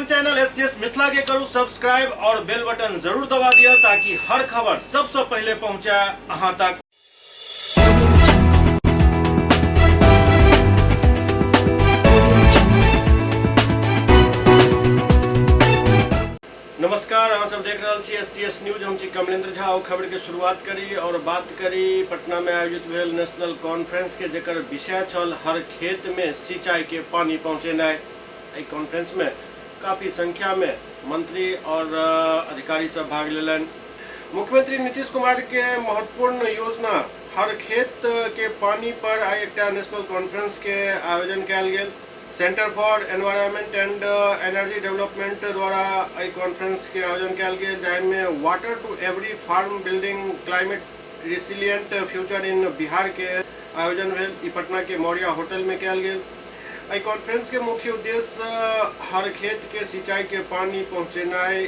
अपन channel SCS Mithila के करू subscribe और बेल बटन जरूर दबा दिया ताकि हर खबर सबसे पहले पहुंचे अहां तक। नमस्कार, अहाँ सब देख रहे छी एससीएस न्यूज। हम छी कमलेंद्र झा। और खबर के शुरुआत करी और बात करी पटना में आयोजित भेल नेशनल कॉन्फ्रेंस के, जेकर विषय छल हर खेत में सिंचाई के पानी पहुंचेनाइ। एहि कॉन्फ्रेंस में काफी संख्या में मंत्री और अधिकारी सब भाग लेलन। मुख्यमंत्री नीतीश कुमार के महत्वपूर्ण योजना हर खेत के पानी पर आई एक नेशनल कॉन्फ्रेंस के आयोजन कयल गेल। Centre for environment and energy development द्वारा एहि कॉन्फ्रेंस के आयोजन कयल गेल, जाहिमे water to every farm building climate resilient future in Bihar के आयोजन भेल। ई पटना के मौर्या होटल में कयल गेल। एहि कॉन्फ्रेंस के मुख्य उद्देश्य हर खेत के सिंचाई के पानी पहुँचेनाइ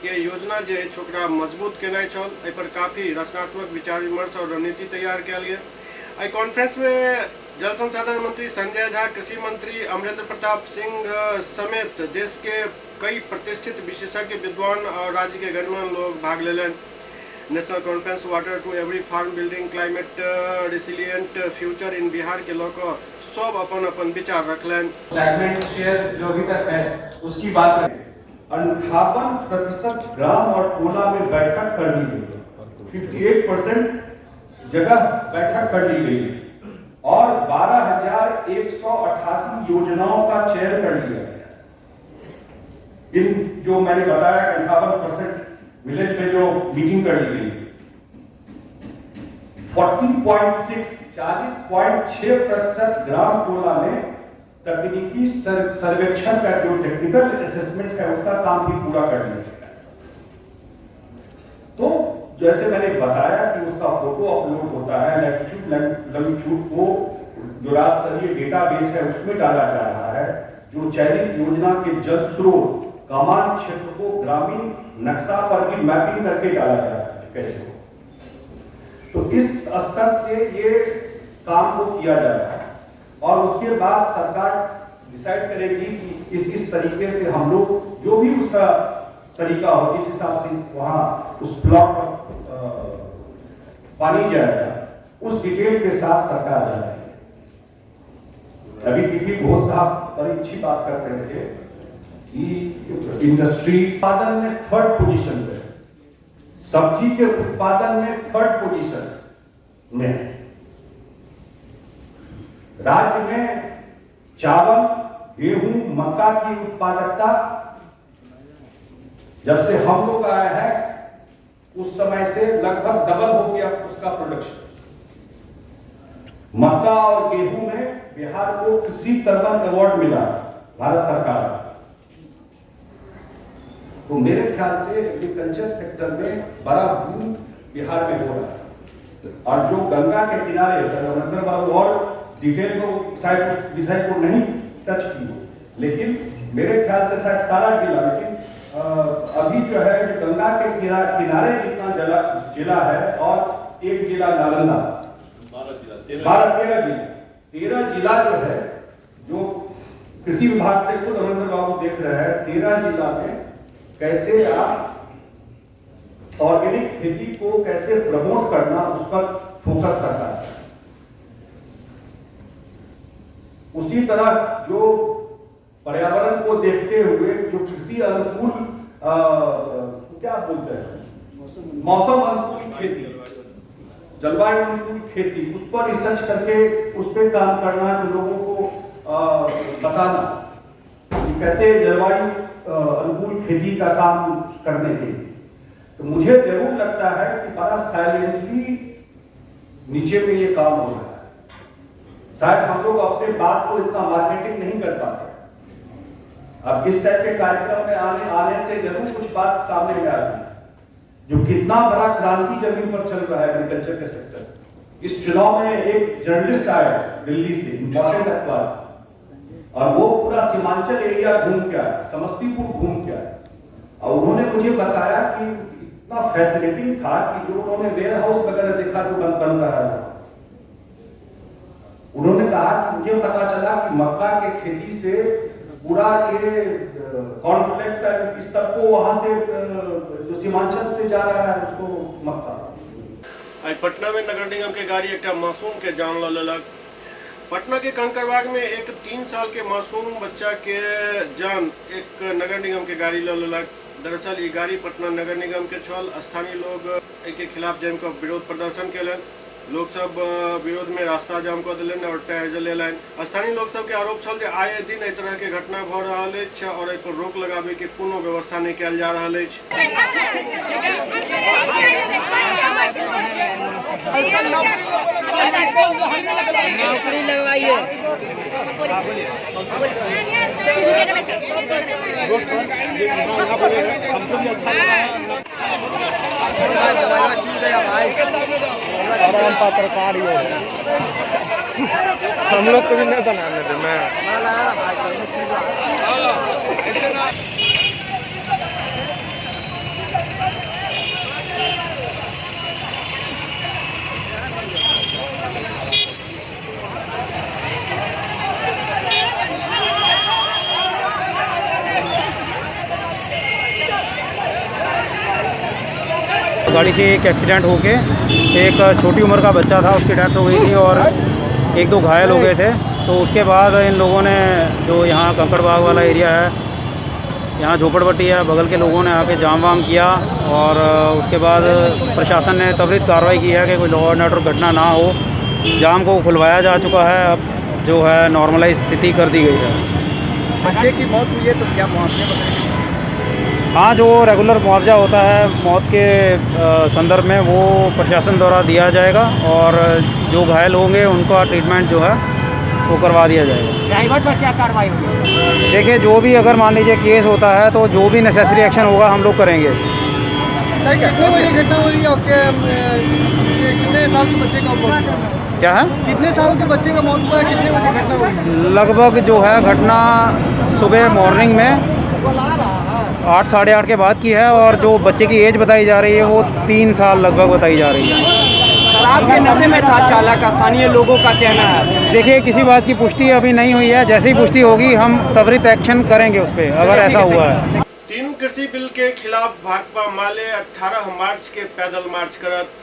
के योजना जे ओकरा मजबूत केनाइ छल। एहि पर काफी रचनात्मक विचार विमर्श और रणनीति तैयार कयल गेल। एहि कॉन्फ्रेंस में जल संसाधन मंत्री संजय झा, कृषि मंत्री अमरेंद्र प्रताप सिंह समेत देश के कई प्रतिष्ठित विशेषज्ञ, विद्वान और राज्य के गणमान्य लोग भाग लेलन। National conference water to every farm building climate resilient future in Bihar के लोग सब अपन अपन विचार रखलन। सेगमेंट शेयर जो अभी तक है उसकी बात करें, 58% ग्राम और टोला में बैठक कर ली गई, 58% जगह बैठक कर ली गई और 12,188 योजनाओं का चयन कर लिया गया। इन जो मैंने बताया 58% विलेज में जो मीटिंग कर ली गई, 40.6% ग्राम टोला में तकनीकी सर्वेक्षण का जो टेक्निकल असेसमेंट है उसका काम भी पूरा कर लिया गया। तो जैसे मैंने बताया कि उसका फोटो अपलोड होता है, लैटिट्यूड को जो राष्ट्रीय डेटाबेस है उसमें डाला जा रहा है। जो चयनित योजना के जल स्रोत कमान क्षेत्र को ग्रामीण नक्शा पर भी मैपिंग करके डाला जा रहा है कैसे हो। तो इस स्तर से ये काम को किया जा रहा है और उसके बाद सरकार डिसाइड करेगी कि इस तरीके से हम लोग जो भी उसका तरीका हो इस हिसाब से वहां उस ब्लॉक पर पानी जाएगा, उस डिटेल के साथ सरकार जाएगी। अभी पीपी घोष साहब बड़ी अच्छी बात कर रहे थे कि इंडस्ट्री उत्पादन में 3rd पोजीशन पे, सब्जी के उत्पादन में 3rd पोजीशन में, राज्य में चावल, गेहूं, मक्का की उत्पादकता जब से हम लोग आए हैं उस समय से लगभग डबल हो गया उसका प्रोडक्शन। मक्का और गेहूं में बिहार को कृषि कर्मण अवार्ड मिला भारत सरकार। तो मेरे ख्याल से एग्रीकल्चर सेक्टर में बड़ा बूम बिहार में हो रहा है। और जो गंगा के किनारे नरेंद्र बाबू और डिटेल को शायद विषय को नहीं टच की हो, लेकिन मेरे ख्याल से शायद सारा जिला, लेकिन अभी जो है गंगा के किनारे जितना जिला है और एक जिला नालंदा, 13 जिला जो है जो कृषि विभाग से खुद नरेंद्र बाबू देख रहे हैं। 13 जिला में कैसे आप ऑर्गेनिक खेती को कैसे प्रमोट करना, उस पर फोकस करना है। उसी तरह जो पर्यावरण को देखते हुए जो कृषि अनुकूल क्या बोलते हैं, मौसम अनुकूल खेती, जलवायु अनुकूल खेती, उस पर रिसर्च करके उस पर काम करना है। तो लोगों को बताना कि कैसे जलवायु अनुकूल खेती का काम करने के लिए। तो मुझे जरूर लगता है कि बड़ा साइलेंटली नीचे में ये काम हो रहा है। शायद हम लोग अपने बात को इतना मार्केटिंग नहीं कर पाते। अब इस टाइप के कार्यक्रम में आने से जरूर कुछ बात सामने में आती है, जो कितना बड़ा क्रांति जमीन पर चल रहा है एग्रीकल्चर के सेक्टर। इस चुनाव में एक जर्नलिस्ट आया दिल्ली से, इंपॉर्टेंट अखबार, और वो पूरा सीमांचल एरिया घूम के आया, समस्तीपुर घूम के आया, और उन्होंने मुझे बताया कि इतना फैसिनेटिंग था कि जो उन्होंने वेयर हाउस वगैरह देखा जो बन रहा है, उन्होंने कहा कि मुझे पता चला कि मक्का के खेती से पूरा ये कॉर्नफ्लेक्स है, इस सबको वहां से जो सीमांचल से जा रहा है उसको मत करो। आज पटना में नगर निगम के गाड़ी एक मासूम के जान ल लेलक। पटना के कंकड़बाग में एक 3 साल के मासूम बच्चा के जान एक नगर निगम के गाड़ी ल लेलक। दरअसल ये गाड़ी पटना नगर निगम के छल। स्थानीय लोग के खिलाफ जम के विरोध प्रदर्शन केलन। लोग सब विरोध में रास्ता जाम कर दिलन और टायर जलेलन। स्थानीय लोग सब के आरोप छल जे आए दिन एहि तरह के घटना भ रहल अछि और एहि पर रोक लगाबे के कोनो व्यवस्था नहीं कयल जा रहल अछि। नौकरी लगवाइए। आराम पत्रकार ही हम लोग को भी नहीं बनाने दे मैं गाड़ी से एक एक्सीडेंट होके एक छोटी उम्र का बच्चा था, उसकी डेथ हो गई थी और 1-2 घायल हो गए थे। तो उसके बाद इन लोगों ने जो यहाँ कंकड़बाग वाला एरिया है, यहाँ झोपड़पट्टी है, बगल के लोगों ने आके जाम वाम किया और उसके बाद प्रशासन ने त्वरित कार्रवाई की है कि कोई लॉ एंड ऑर्डर घटना ना हो। जाम को खुलवाया जा चुका है, अब जो है नॉर्मलाइज स्थिति कर दी गई है। बच्चे की मौत हुई है तो क्या मुआवजे बताएंगे? हाँ, जो रेगुलर मुआवजा होता है मौत के संदर्भ में वो प्रशासन द्वारा दिया जाएगा और जो घायल होंगे उनका ट्रीटमेंट जो है वो करवा दिया जाएगा। ड्राइवर पर क्या कार्रवाई होगी? देखिए, जो भी अगर मान लीजिए केस होता है तो जो भी नेसेसरी एक्शन होगा हम लोग करेंगे। सर कितने बजे घटना हो रही है आपके? कितने साल के बच्चे का मौत? क्या है? कितने साल के बच्चे का मौत हुआ है? कितने बजे घटना हुई? लगभग जो है घटना सुबह मॉर्निंग में 8 साढ़े 8 के बाद की है और जो बच्चे की एज बताई जा रही है वो 3 साल लगभग बताई जा रही है। शराब के नशे में था चालक, स्थानीय लोगों का कहना है। देखिए, किसी बात की पुष्टि अभी नहीं हुई है, जैसे ही पुष्टि होगी हम त्वरित एक्शन करेंगे उस पर, अगर ऐसा हुआ है। 3 कृषि बिल के खिलाफ भाकपा माले 18 मार्च के पैदल मार्च करत।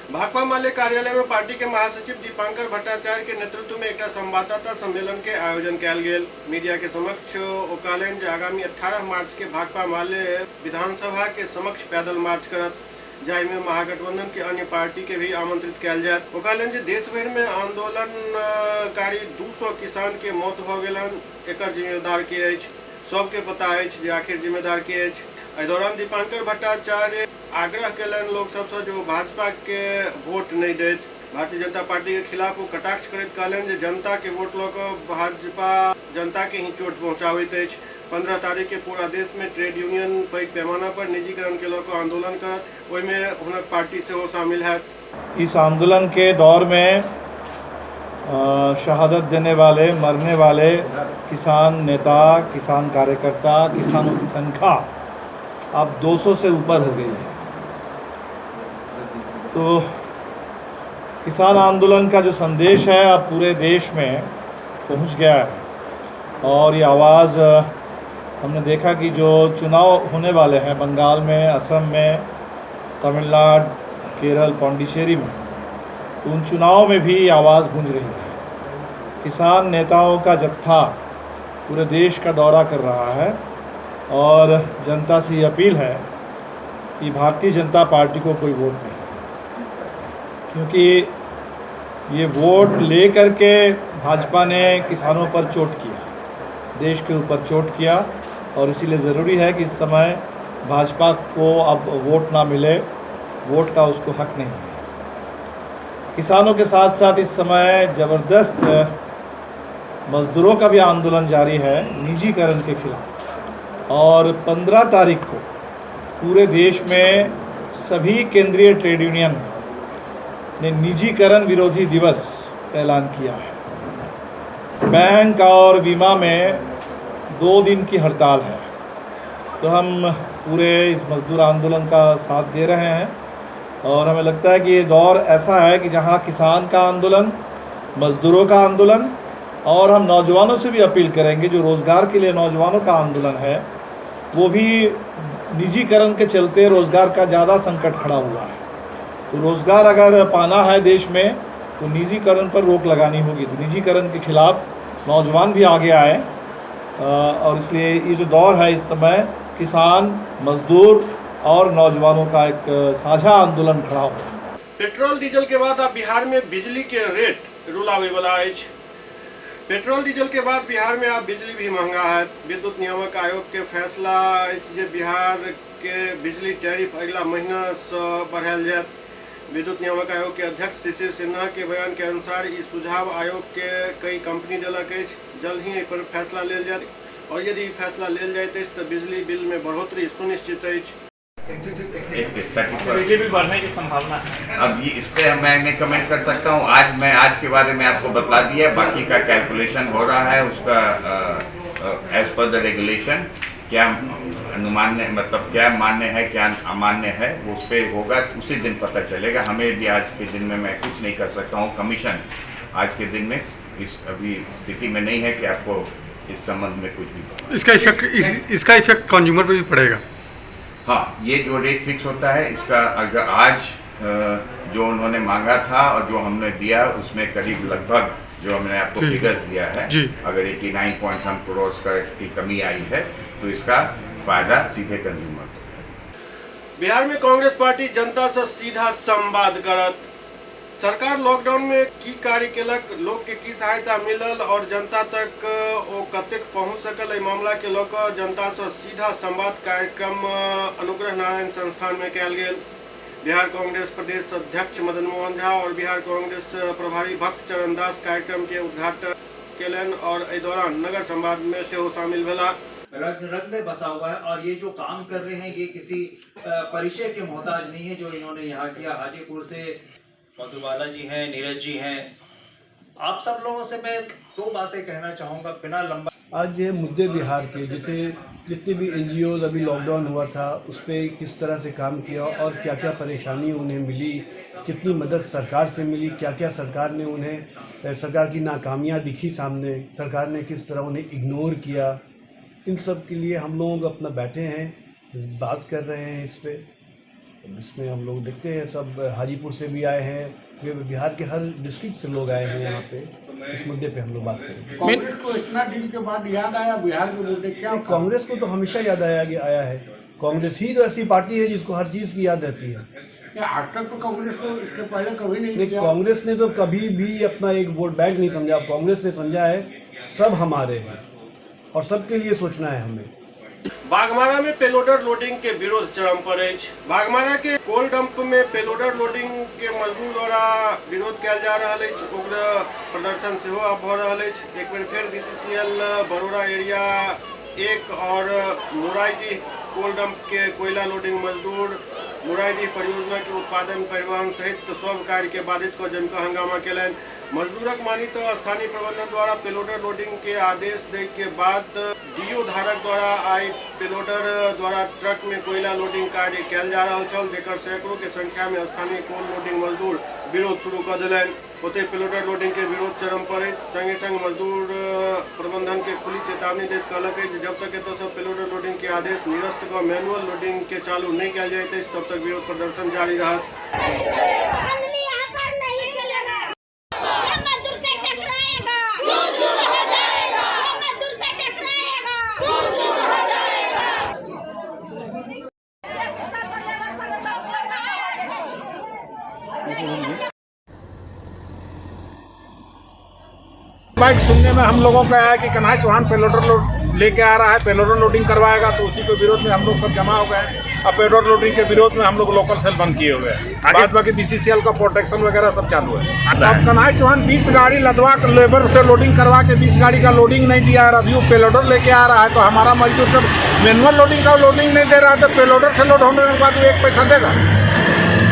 भाकपा माले कार्यालय में पार्टी के महासचिव दीपांकर भट्टाचार्य के नेतृत्व में एक संवाददाता सम्मेलन के आयोजन कयल गेल। मीडिया के समक्ष ओ कहलनि जे आगामी 18 मार्च के भाकपा माले विधानसभा के समक्ष पैदल मार्च करत, जाहि में महागठबंधन के अन्य पार्टी के भी आमंत्रित कयल जायत। ओ कहलनि जे देश भर में आंदोलनकारी 200 किसान के मौत भ गेलन, एकर जिम्मेदार के अछि? सबके पता अछि जे आखिर जिम्मेदार के अछि। एहि दौरान दीपांकर भट्टाचार्य आग्रह कयलनि लोक सबसे जो भाजपा के वोट नहीं देत। भारतीय जनता पार्टी के खिलाफ वो कटाक्ष करैत कहलनि जे जनता के वोट लऽ कऽ भाजपा जनता के ही चोट पहुंचाबैत अछि। 15 तारीख के पूरा देश में ट्रेड यूनियन पैघ पैमाना पर निजीकरण के लऽ कऽ आंदोलन करत, ओहिमे हुनक पार्टी सेहो शामिल हैत। इस आंदोलन के दौर में शहादत देने वाले, मरने वाले किसान नेता, किसान कार्यकर्ता, किसानों की संख्या अब 200 से ऊपर हो गई है। तो किसान आंदोलन का जो संदेश है अब पूरे देश में पहुंच गया है और ये आवाज़ हमने देखा कि जो चुनाव होने वाले हैं बंगाल में, असम में, तमिलनाडु, केरल, पौंडीचेरी में, तो उन चुनावों में भी आवाज़ गूंज रही है। किसान नेताओं का जत्था पूरे देश का दौरा कर रहा है और जनता से ये अपील है कि भारतीय जनता पार्टी को कोई वोट नहीं, क्योंकि ये वोट ले करके भाजपा ने किसानों पर चोट किया, देश के ऊपर चोट किया और इसीलिए ज़रूरी है कि इस समय भाजपा को अब वोट ना मिले, वोट का उसको हक नहीं है। किसानों के साथ साथ इस समय ज़बरदस्त मज़दूरों का भी आंदोलन जारी है निजीकरण के खिलाफ और 15 तारीख को पूरे देश में सभी केंद्रीय ट्रेड यूनियन ने निजीकरण विरोधी दिवस का ऐलान किया है। बैंक और बीमा में 2 दिन की हड़ताल है। तो हम पूरे इस मजदूर आंदोलन का साथ दे रहे हैं और हमें लगता है कि ये दौर ऐसा है कि जहां किसान का आंदोलन, मजदूरों का आंदोलन और हम नौजवानों से भी अपील करेंगे, जो रोज़गार के लिए नौजवानों का आंदोलन है, वो भी निजीकरण के चलते रोज़गार का ज़्यादा संकट खड़ा हुआ है। तो रोज़गार अगर पाना है देश में तो निजीकरण पर रोक लगानी होगी। तो निजीकरण के खिलाफ नौजवान भी आगे आए और इसलिए ये जो दौर है इस समय किसान, मजदूर और नौजवानों का एक साझा आंदोलन खड़ा हो। पेट्रोल डीजल के बाद अब बिहार में बिजली के रेट रुलावे वाला अछि। पेट्रोल डीजल के बाद बिहार में अब बिजली भी महंगा है। विद्युत नियामक आयोग के फैसला अछि जे बिहार के बिजली टैरिफ अगला महीना से बढ़ायल जायत। विद्युत नियामक आयोग के अध्यक्ष शिशिर सिन्हा के बयान के अनुसार ई सुझाव आयोग के कई कंपनी देलक अछि। जल्द ही पर फैसला लेल जायत और यदि फैसला लेल जायत अछि तो बिजली बिल में बढ़ोतरी सुनिश्चित अछि। बिजली बिल बढ़ने की संभावना है। अब ये इस पे मैं कमेंट कर सकता हूँ। आज के बारे में आपको बता दिया, बाकी का कैलकुलेशन हो रहा है उसका एज पर द रेगुलेशन क्या अनुमान मतलब क्या मान्य है क्या अमान्य है वो उस पर होगा, उसी दिन पता चलेगा। हमें भी आज के दिन में मैं कुछ नहीं कर सकता हूँ। कमीशन आज के दिन में इस अभी स्थिति में नहीं है कि आपको इस संबंध में कुछ भी इसका इफेक्ट कंज्यूमर पे भी पड़ेगा। हाँ, ये जो रेट फिक्स होता है इसका अगर आज जो उन्होंने मांगा था और जो हमने दिया उसमें करीब लगभग जो हमने आपको फिगर्स दिया है, अगर 89 पॉइंट सम करोड़ की कमी आई है तो इसका फायदा सीधे कंज्यूमर को। बिहार में कांग्रेस पार्टी जनता से सीधा संवाद करत। सरकार लॉकडाउन में की कार्य केलक, लोग के की सहायता मिलल और जनता तक ओ कतेक पहुंच सकल, एहि मामला के लेकर जनता से सीधा संवाद कार्यक्रम अनुग्रह नारायण संस्थान में कयल गेल। बिहार कांग्रेस प्रदेश अध्यक्ष मदन मोहन झा और बिहार कांग्रेस प्रभारी भक्त चरण दास कार्यक्रम के उद्घाटन केलन और एहि दौरान नगर संवाद में सेहो शामिल भेला। रग में बसा हुआ है और ये जो काम कर रहे हैं ये किसी परिचय के मोहताज नहीं है जो इन्होंने यहाँ किया। हाजीपुर से मधुबाला जी हैं, नीरज जी हैं, आप सब लोगों से मैं दो बातें कहना चाहूँगा बिना लंबा। आज ये मुद्दे बिहार के जैसे जितने भी NGOs अभी लॉकडाउन हुआ था उस पर किस तरह से काम किया और क्या क्या परेशानी उन्हें मिली, कितनी मदद सरकार से मिली, क्या क्या सरकार ने उन्हें सरकार की नाकामियाँ दिखी सामने, सरकार ने किस तरह उन्हें इग्नोर किया, इन सब के लिए हम लोग अपना बैठे हैं, बात कर रहे हैं इस पर। इसमें हम लोग देखते हैं सब हाजीपुर से भी आए हैं, बिहार के हर डिस्ट्रिक्ट से लोग आए हैं यहाँ पे। इस मुद्दे पे हम लोग बात करेंगे। कांग्रेस को इतना दिन के बाद याद आया बिहार के मुद्दे क्या? कांग्रेस को तो हमेशा याद आया है। कांग्रेस ही तो ऐसी पार्टी है जिसको हर चीज़ की याद रहती है। आज तक तो कांग्रेस को इसके पहले कभी नहीं किया। कांग्रेस ने तो कभी भी अपना एक वोट बैंक नहीं समझा। कांग्रेस ने समझा है सब हमारे हैं और सबके लिए सोचना है हमें। बाघमारा में पेलोडर लोडिंग के विरोध चरम पर अछि। बाघमारा के कोल डंप में पेलोडर लोडिंग के मजदूर द्वारा विरोध कयल जा रहल अछि। उग्र प्रदर्शन सेहो अब भऽ रहल अछि। एक बेर फेर BCCL बड़ौरा एरिया 1 और मुराइडीह कोल डंप के कोयला लोडिंग मजदूर मुराइडीह परियोजना के उत्पादन, परिवहन सहित सब कार्य के बाधित कऽ जमकर हंगामा केलनि। मजदूरक मानी तो स्थानीय प्रबंधन द्वारा पेलोडर लोडिंग के आदेश दे के बाद DO धारक द्वारा आई पेलोडर द्वारा ट्रक में कोयला लोडिंग कार्य कयल जा रहल छल, जेकर सैकड़ों के संख्या में स्थानीय कोल लोडिंग मजदूर विरोध शुरू कर दिलनि। ओते पेलोडर लोडिंग के विरोध चरम पर संगे संग मजदूर प्रबंधन के खुली चेतावनी देत कहलक जे जब तक एतऽ सब पेलोडर लोडिंग के आदेश निरस्त कऽ मैनुअल लोडिंग के चालू नहीं कयल जाइत अछि तब तक विरोध प्रदर्शन जारी रहत। बाइक सुनने में हम लोगों का है कि कन्हैया चौहान पेलोडर लेके आ रहा है, पेलोडर लोडिंग करवाएगा, तो उसी के विरोध में हम लोग सब जमा हो गए। अब पेलोडर लोडिंग के विरोध में हम लोग लोकल सेल बंद किए हुए हैं। बाद बाकी BCCL का प्रोटेक्शन वगैरह सब चालू है। अब कन्हैया चौहान 20 गाड़ी लदवा कर लेबर से लोडिंग करवा के 20 गाड़ी का लोडिंग नहीं दिया है। अभी वो पेलोडर लेके आ रहा है तो हमारा मजदूर सब मैनुअल लोडिंग का लोडिंग नहीं दे रहा है तो पेलोडर से लोड होने के बाद वो 1 पैसा देगा।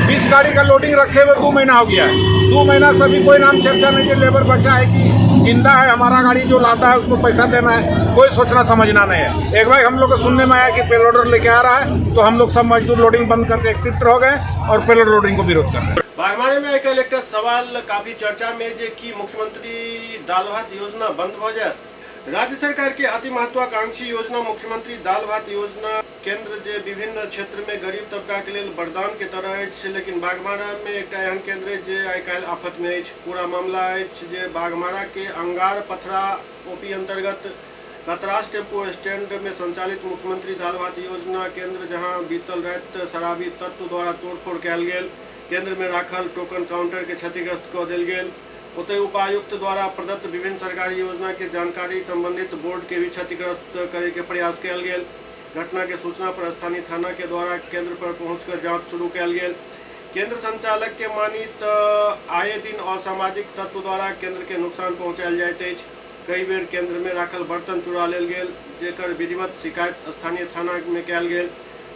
20 गाड़ी का लोडिंग रखे हुए 2 महीना हो गया है। 2 महीना से भी कोई नाम चर्चा नहीं है। लेबर बचा है कि जिंदा है, हमारा गाड़ी जो लाता है उसको पैसा देना है, कोई सोचना समझना नहीं है। एक बार हम लोग को सुनने में आया कि पेलोडर लेके आ रहा है तो हम लोग सब मजदूर लोडिंग बंद करके एकत्रित हो गए और पेलोडर लोडिंग को विरोध कर रहे हैं। बागमारे में एक इलेक्टेड सवाल काफी चर्चा में जे कि मुख्यमंत्री दाल भात योजना बंद हो जाए। राज्य सरकार के अति महत्वाकांक्षी योजना मुख्यमंत्री दाल भात योजना केंद्र जे विभिन्न क्षेत्र में गरीब तबका के लिए वरदान के तरह है, लेकिन बाघमारा में एक एहन केंद्र है जे आई काल्हि आफत में है। पूरा मामला है जे बाघमारा के अंगार पथरा ओपी अंतर्गत कतरास टेम्पो स्टैंड में संचालित मुख्यमंत्री दाल भात योजना केंद्र, जहां बीतल रात शराबी तत्व द्वारा तोड़फोड़ कयल गेल। केंद्र में राखल टोकन काउंटर के क्षतिग्रस्त कऽ देल गेल। ओतहि उपायुक्त द्वारा प्रदत्त विभिन्न सरकारी योजना के जानकारी संबंधित बोर्ड के भी क्षतिग्रस्त करे के प्रयास कयल गेल। घटना के सूचना पर स्थानीय थाना के द्वारा केंद्र पर पहुंचकर जांच शुरू कयल गेल। केंद्र संचालक के मानी तऽ आए दिन असामाजिक तत्व द्वारा केंद्र के नुकसान पहुंचायल जाइत अछि। कई बेर केंद्र में राखल बर्तन चुरा लेल गेल, जेकर विधिवत शिकायत स्थानीय थाना में कयल गेल,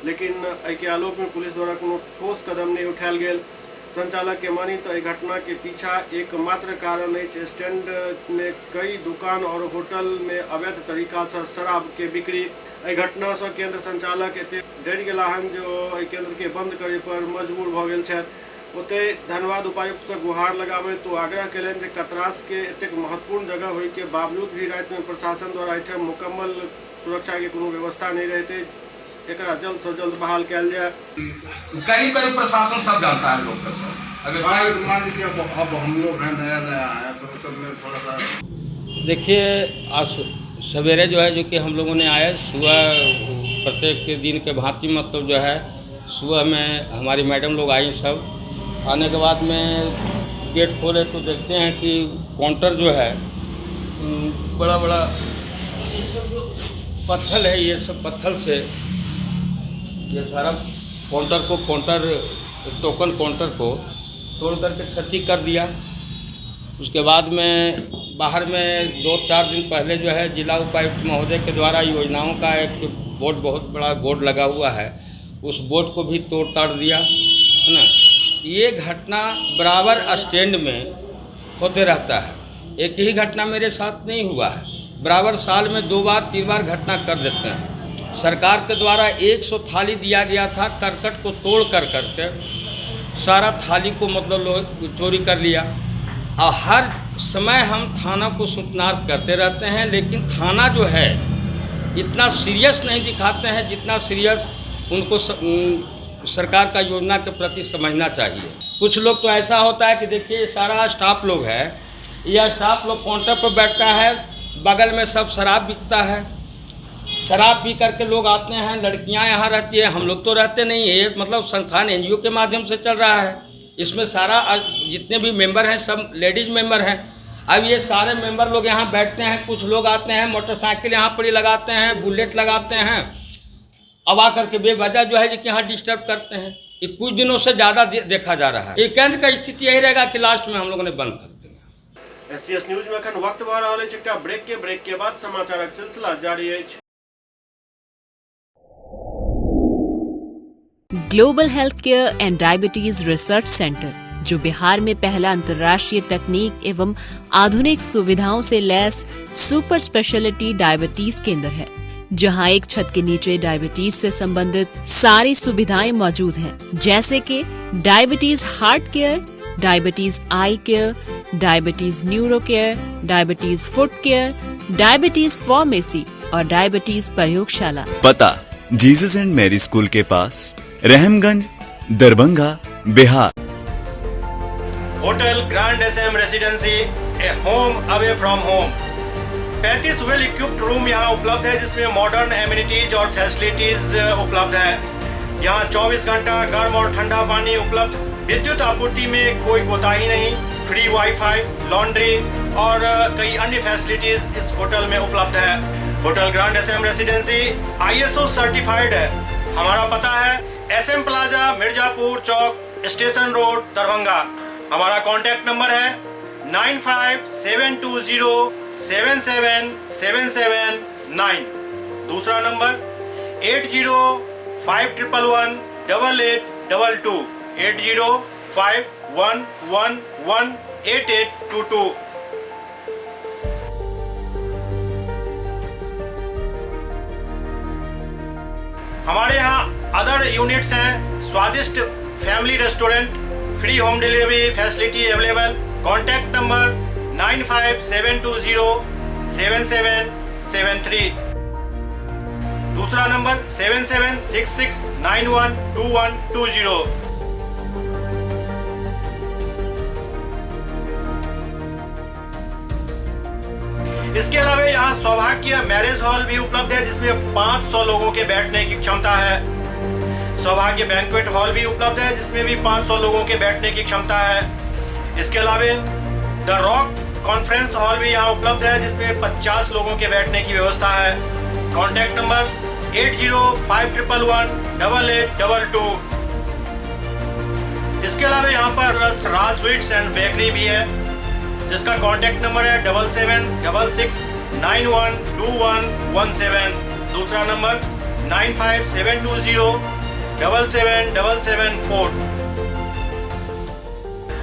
लेकिन एहि के आलोक में पुलिस द्वारा कोनो ठोस कदम नहीं उठायल गेल। संचालक के मानी तो घटना के पीछा एकमात्र कारण है स्टैंड में कई दुकान और होटल में अवैध तरीका से शराब के बिक्री। घटना से केंद्र संचालक एते डर गेला हन जो केंद्र के बंद करे पर मजबूर भ गेल छथि। ओते धन्यवाद उपायुक्त से गुहार लगाबे तो आग्रह कयलनि जे कतरास के एतेक महत्वपूर्ण जगह होय के बावजूद भी रात में प्रशासन द्वारा एहिठाम मुकम्मल सुरक्षा के कोनो व्यवस्था नहीं रहते, एकरा जल्द से जल्द बहाल कयल जाए। करीब करीब प्रशासन सब जानता है लोग का सब। अगर मान लीजिए अब हम लोग हैं नया आया तो सब में थोड़ा सा देखिए, आज सवेरे जो है जो कि हम लोगों ने आए सुबह प्रत्येक दिन के भांति, मतलब जो है सुबह में हमारी मैडम लोग आई, सब आने के बाद में गेट खोले तो देखते हैं कि काउंटर जो है बड़ा बड़ा पत्थर है, ये सब पत्थर से ये सारा टोकन काउंटर को तोड़ करके क्षति कर दिया। उसके बाद में बाहर में 2-4 दिन पहले जो है जिला उपायुक्त महोदय के द्वारा योजनाओं का एक बोर्ड, बहुत बड़ा बोर्ड लगा हुआ है, उस बोर्ड को भी तोड़ ताड़ दिया, है ना। ये घटना बराबर स्टैंड में होते रहता है, एक ही घटना मेरे साथ नहीं हुआ है, बराबर साल में 2 बार 3 बार घटना कर देते हैं। सरकार के द्वारा 100 थाली दिया गया था, करकट को तोड़ करके सारा थाली को मतलब लोग चोरी कर लिया। और हर समय हम थाना को सूचना करते रहते हैं, लेकिन थाना जो है इतना सीरियस नहीं दिखाते हैं जितना सीरियस उनको सरकार का योजना के प्रति समझना चाहिए। कुछ लोग तो ऐसा होता है कि देखिए सारा स्टाफ लोग है, यह स्टाफ लोग काउंटर पर बैठता है, बगल में सब शराब बिकता है, शराब पी करके लोग आते हैं, लड़कियां यहाँ रहती है, हम लोग तो रहते नहीं है, मतलब संस्थान एनजीओ के माध्यम से चल रहा है। इसमें सारा जितने भी मेंबर हैं सब लेडीज मेंबर हैं। अब ये सारे मेंबर लोग यहाँ बैठते हैं, कुछ लोग आते हैं मोटरसाइकिल यहाँ पर ही लगाते हैं, बुलेट लगाते हैं, अब आकर के बेवजह जो है कि यहाँ डिस्टर्ब करते हैं। ये कुछ दिनों से ज़्यादा देखा जा रहा है। ये केंद्र का स्थिति यही रहेगा कि लास्ट में हम लोगों ने बंद कर देंगे। एससीएस न्यूज में अखन वक्त भऽ रहल अछि एकटा ब्रेक के बाद समाचारक सिलसिला जारी अछि। Global health care and diabetes research centre, जो बिहार में पहला अंतर्राष्ट्रीय तकनीक एवं आधुनिक सुविधाओं से लैस सुपर स्पेशलिटी डायबिटीज केंद्र है, जहां एक छत के नीचे डायबिटीज से संबंधित सारी सुविधाएं मौजूद हैं, जैसे कि diabetes heart care, diabetes eye care, diabetes neuro care, diabetes foot care, diabetes pharmacy और डायबिटीज प्रयोगशाला। पता जीसस एंड मैरी स्कूल के पास, Rahamganj, Darbhanga, Bihar. Hotel grand SM residency, a home away from home. 35 well equipped room यहाँ उपलब्ध है, जिसमें modern amenities और फैसिलिटीज उपलब्ध है। यहाँ 24 घंटा गर्म और ठंडा पानी उपलब्ध, विद्युत आपूर्ति में कोई कोताही नहीं, फ्री वाईफाई, लॉन्ड्री और कई अन्य फैसिलिटीज इस होटल में उपलब्ध है। Hotel grand SM residency ISO certified है। हमारा पता है SM plaza, Mirzapur Chowk, station road, Darbhanga. हमारा कॉन्टैक्ट नंबर है 9572077779। दूसरा नंबर 8051118822, 8051118822। हमारे यहाँ अदर यूनिट्स हैं, स्वादिष्ट family restaurant, free home delivery facility available. Contact number 95720779। 9573। दूसरा नंबर 7766912120। इसके अलावा यहाँ सौभाग्य मैरिज हॉल भी उपलब्ध है जिसमें 500 लोगों के बैठने की क्षमता है। सौभाग्य बैंक्वेट हॉल भी उपलब्ध है जिसमें भी 500 लोगों के बैठने की क्षमता है। इसके अलावा द रॉक कॉन्फ्रेंस हॉल भी यहाँ उपलब्ध है जिसमें 50 लोगों के बैठने की व्यवस्था है। Contact number 8051118822। इसके अलावा यहाँ पर राज स्वीट्स एंड बेकरी भी है जिसका कॉन्टैक्ट नंबर है 7766912117। दूसरा नंबर 9572077774।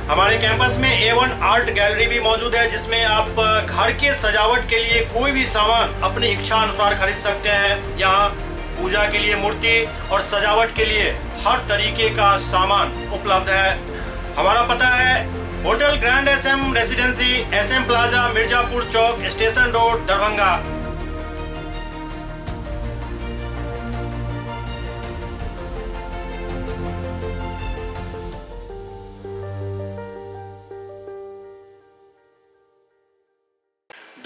हमारे कैंपस में A1 आर्ट गैलरी भी मौजूद है जिसमें आप घर के सजावट के लिए कोई भी सामान अपनी इच्छा अनुसार खरीद सकते हैं। यहाँ पूजा के लिए मूर्ति और सजावट के लिए हर तरीके का सामान उपलब्ध है। हमारा पता है hotel grand SM residency, SM plaza, Mirzapur Chowk, station road, Darbhanga.